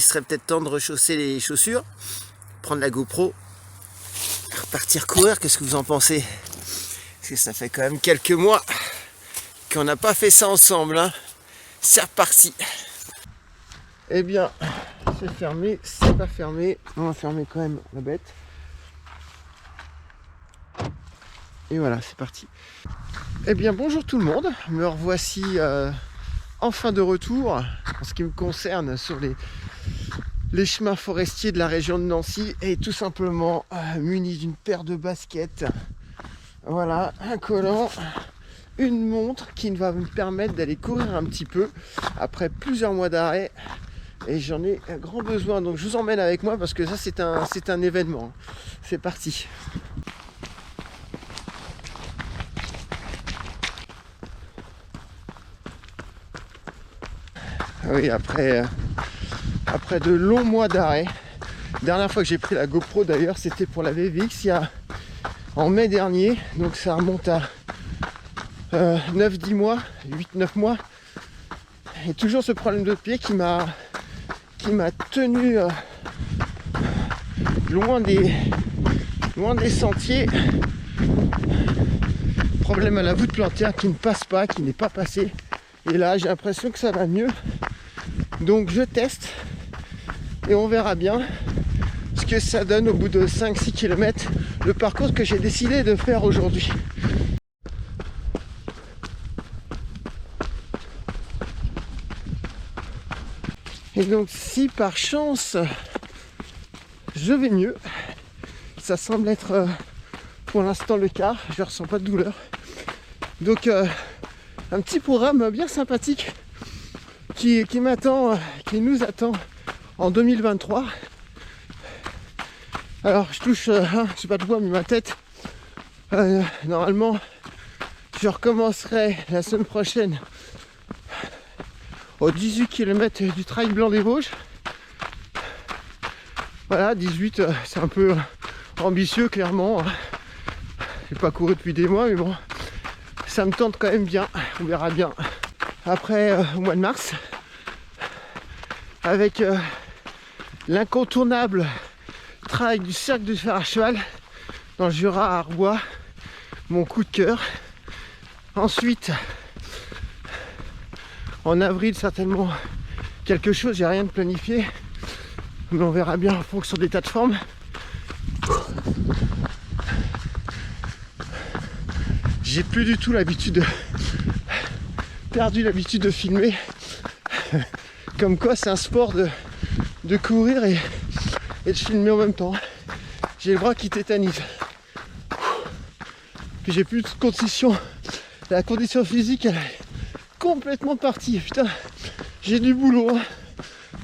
il serait peut-être temps de rechausser les chaussures, prendre la GoPro, repartir courir. Qu'est-ce que vous en pensez? Parce que ça fait quand même quelques mois qu'on n'a pas fait ça ensemble, hein. C'est reparti. Eh bien, c'est fermé, c'est pas fermé. On va fermer quand même la bête. Et voilà, c'est parti. Eh bien, bonjour tout le monde. Me revoici enfin de retour, en ce qui me concerne, sur les chemins forestiers de la région de Nancy, et tout simplement muni d'une paire de baskets. Voilà, un collant, une montre qui va me permettre d'aller courir un petit peu après plusieurs mois d'arrêt. Et j'en ai un grand besoin, donc je vous emmène avec moi parce que ça c'est un événement. C'est parti. Oui, après de longs mois d'arrêt. Dernière fois que j'ai pris la GoPro d'ailleurs, c'était pour la VVX en mai dernier, donc ça remonte à 9-10 mois, 8-9 mois. Et toujours ce problème de pied qui m'a tenu loin des sentiers. Problème à la voûte plantaire qui ne passe pas, qui n'est pas passé. Et là j'ai l'impression que ça va mieux. Donc je teste et on verra bien ce que ça donne au bout de 5-6 km, le parcours que j'ai décidé de faire aujourd'hui. Et donc si par chance je vais mieux, ça semble être pour l'instant le cas, je ne ressens pas de douleur. Donc un petit programme bien sympathique qui m'attend, qui nous attend en 2023. Alors je touche, je sais pas de quoi, mais ma tête, normalement je recommencerai la semaine prochaine aux 18 km du Trail Blanc des Vosges. Voilà, 18, c'est un peu ambitieux clairement. J'ai pas couru depuis des mois, mais bon, ça me tente quand même bien, on verra bien. Après, au mois de mars, avec l'incontournable trail du cercle de fer à cheval dans le Jura à Arbois, mon coup de cœur. Ensuite, en avril certainement quelque chose, j'ai rien de planifié, mais on verra bien en fonction des tas de formes. J'ai plus du tout l'habitude, perdu l'habitude de filmer. Comme quoi c'est un sport de courir et de filmer en même temps. J'ai le bras qui tétanise. Puis j'ai plus de condition. La condition physique elle est complètement partie. Putain, j'ai du boulot hein,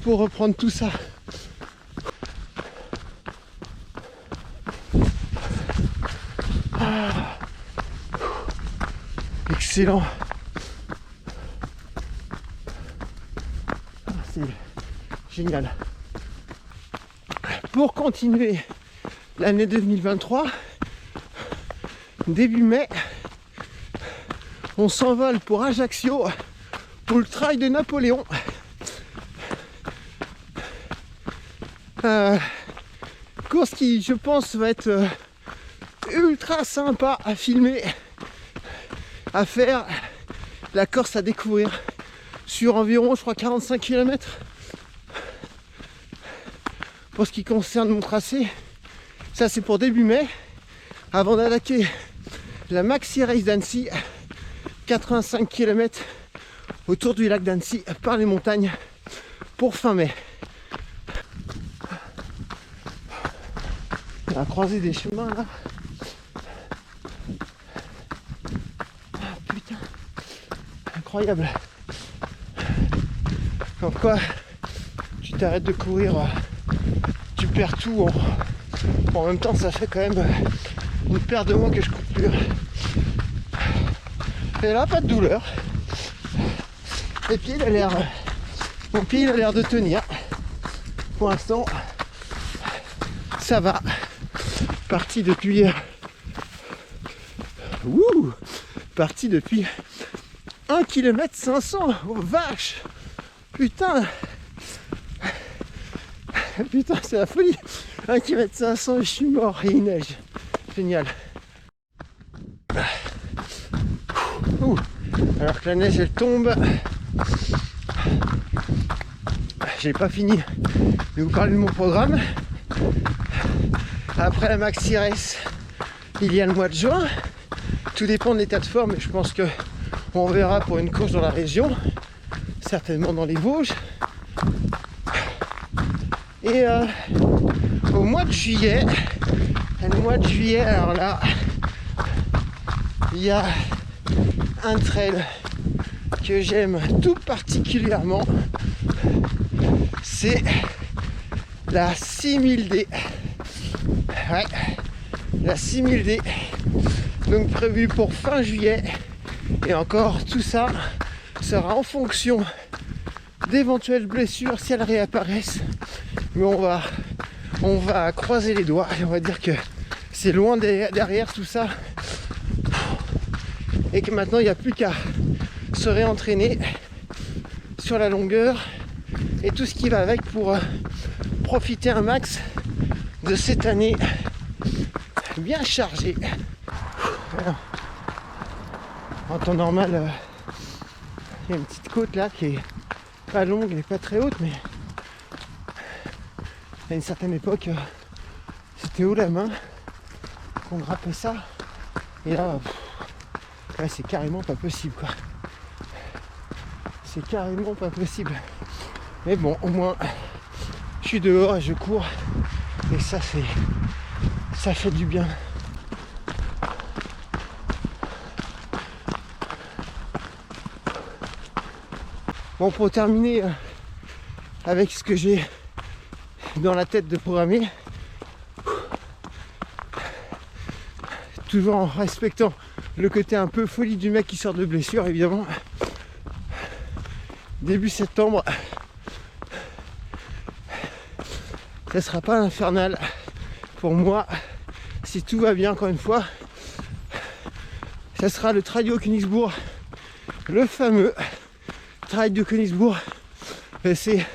pour reprendre tout ça. Ah. Excellent. Ah, c'est génial. Pour continuer l'année 2023, début mai, on s'envole pour Ajaccio pour le trail de Napoléon. Course qui, je pense, va être ultra sympa à filmer, à faire. La Corse à découvrir sur environ, je crois, 45 km. Pour ce qui concerne mon tracé, ça c'est pour début mai, avant d'attaquer la Maxi Race d'Annecy, 85 km autour du lac d'Annecy par les montagnes pour fin mai. On va croiser des chemins là. Ah, putain, incroyable. Comme quoi, tu t'arrêtes de courir, tu perds tout. En même temps, ça fait quand même une paire de mois que je cours plus. Et là, pas de douleur. Et puis, mon pied, il a l'air de tenir. Pour l'instant, ça va. Parti depuis... Parti depuis 1 km 500. Oh vache! Putain! Putain, c'est la folie. 1 km 500 et je suis mort et il neige. Génial. Ouh. Alors que la neige elle tombe. J'ai pas fini de vous parler de mon programme. Après la Maxi Race, il y a le mois de juin. Tout dépend de l'état de forme, mais je pense que on verra pour une course dans la région, certainement dans les Vosges. Et au mois de juillet, alors là, il y a un trail que j'aime tout particulièrement, c'est la 6000D. Ouais, la 6000D, donc prévue pour fin juillet. Et encore, tout ça sera en fonction d'éventuelles blessures si elles réapparaissent. Mais on va croiser les doigts et on va dire que c'est loin derrière tout ça. Et que maintenant il n'y a plus qu'à se réentraîner sur la longueur et tout ce qui va avec pour profiter un max de cette année bien chargée. Voilà. En temps normal, il y a une petite côte là qui est pas longue et pas très haute, mais à une certaine époque, c'était haut la main qu'on grappait ça. Et là, c'est carrément pas possible quoi. C'est carrément pas possible. Mais bon, au moins, je suis dehors et je cours. Et ça fait du bien. Bon, pour terminer avec ce que j'ai dans la tête de programmer, toujours en respectant le côté un peu folie du mec qui sort de blessure, évidemment. Début septembre, ça sera pas infernal pour moi si tout va bien. Encore une fois, ça sera le Trail de Königsbourg, le fameux Trail de Königsbourg. C'est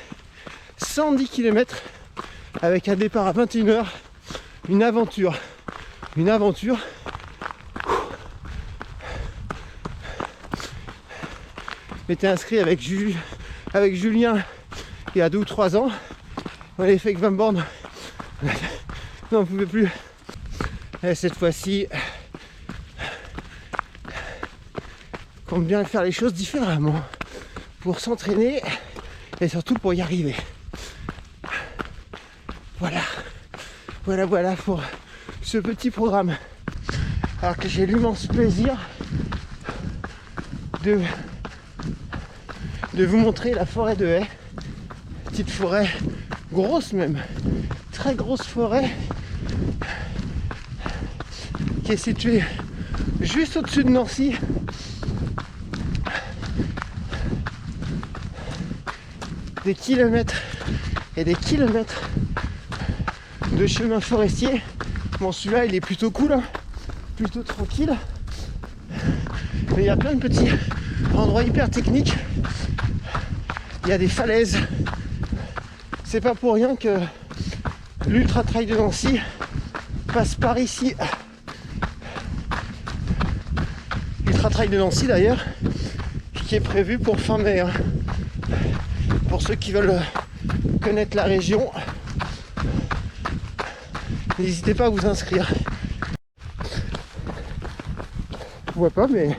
110 km avec un départ à 21h, une aventure. J'étais inscrit avec Julien il y a 2 ou 3 ans. On avait fait avec Van Born. Non, on pouvait plus. Et cette fois-ci, on compte bien faire les choses différemment pour s'entraîner et surtout pour y arriver. Voilà pour ce petit programme. Alors que j'ai l'immense plaisir de vous montrer la forêt de Haye. Petite forêt, grosse même, très grosse forêt qui est située juste au-dessus de Nancy. Des kilomètres et des kilomètres de chemin forestier. Bon, celui-là il est plutôt cool, hein, plutôt tranquille, mais il y a plein de petits endroits hyper techniques. Il y a des falaises. C'est pas pour rien que l'Ultra Trail de Nancy passe par ici. L'Ultra Trail de Nancy d'ailleurs, qui est prévu pour fin mai. Hein. Pour ceux qui veulent connaître la région, n'hésitez pas à vous inscrire. Je vois pas, mais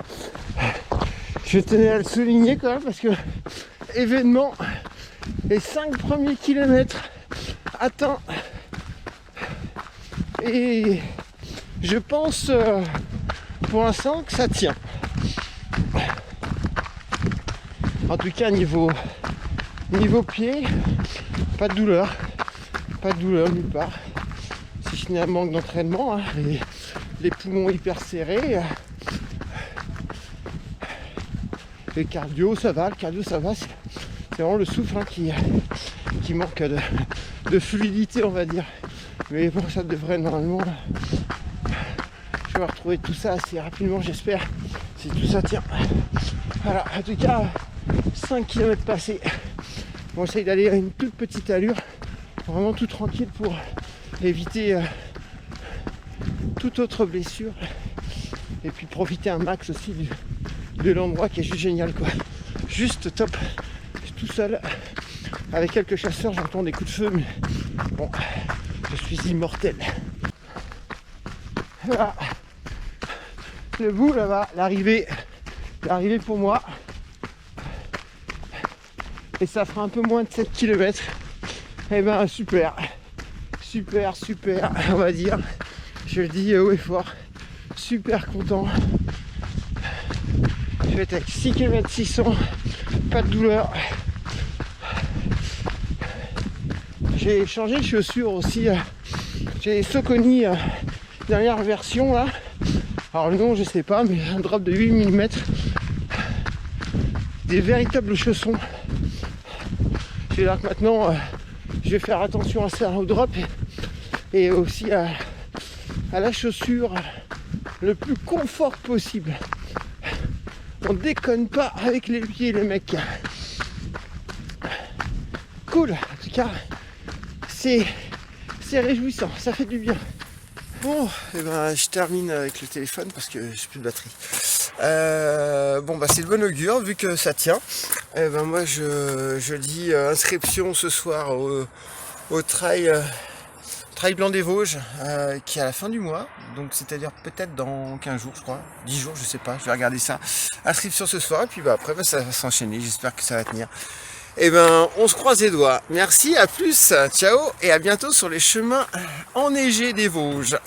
je tenais à le souligner quand même parce que événement, les 5 premiers kilomètres atteints et je pense pour l'instant que ça tient. En tout cas niveau pied, pas de douleur nulle part. Si je n'ai un manque d'entraînement, hein, les poumons hyper serrés. Le cardio ça va, c'est vraiment le souffle hein, qui manque de fluidité on va dire. Mais bon, ça devrait normalement, je vais retrouver tout ça assez rapidement j'espère, si tout ça tient. Voilà, en tout cas 5 km passés. On essaye d'aller à une toute petite allure Vraiment tout tranquille pour éviter toute autre blessure. Et puis profiter un max aussi de l'endroit qui est juste génial quoi. Juste top. Je suis tout seul. Avec quelques chasseurs, j'entends des coups de feu, mais bon, je suis immortel. Voilà. Le bout là-bas, l'arrivée pour moi. Et ça fera un peu moins de 7 km. Et ben super, on va dire. Je le dis haut et fort. Super content. Je vais être avec 6 km 600, pas de douleur. J'ai changé de chaussures aussi. J'ai les Saucony dernière version là. Alors le nom je sais pas, mais un drop de 8 mm. Des véritables chaussons. Je vais dire que maintenant je vais faire attention à ça au drop et aussi à la chaussure le plus confort possible. On déconne pas avec les pieds les mecs. Cool, en tout cas c'est réjouissant, ça fait du bien. Bon, et ben je termine avec le téléphone parce que j'ai plus de batterie. Bon bah c'est de bon augure vu que ça tient. Et ben moi je dis inscription ce soir au trail Blanc des Vosges qui est à la fin du mois, donc c'est-à-dire peut-être dans 15 jours je crois, 10 jours je sais pas, je vais regarder ça. Inscription ce soir et puis bah après ça va s'enchaîner, j'espère que ça va tenir. Et ben on se croise les doigts. Merci, à plus, ciao et à bientôt sur les chemins enneigés des Vosges.